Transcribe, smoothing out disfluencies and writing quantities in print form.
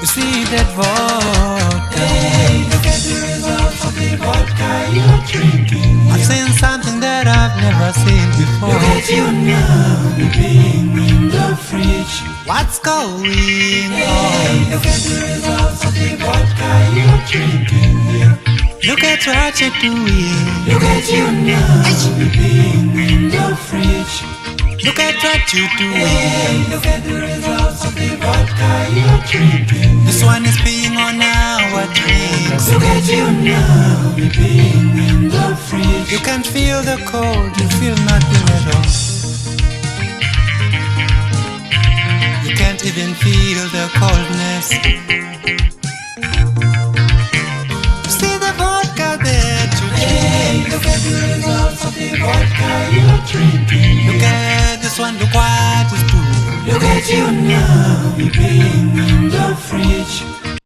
You see that vodka? Hey, look at the results of the vodka you're drinking. I've seen something that I've never seen before. Look at you now, you're being in the fridge. What's going Hey, on? look at the results of the vodka you're drinking. Look at what you're doing. Look at you now, you're being in the fridge. Look at what you're doing. Hey, look at the results of the vodka you're drinking. This one is being on our drinks. Look at you now, you're being in the fridge. You can feel the cold, you feel nothing at all. You can't even feel the coldness. See the vodka there to drink. Hey, look at the results of the vodka you're drinking. Look at this one, look what it's doing. Look at you now, you're being in the fridge.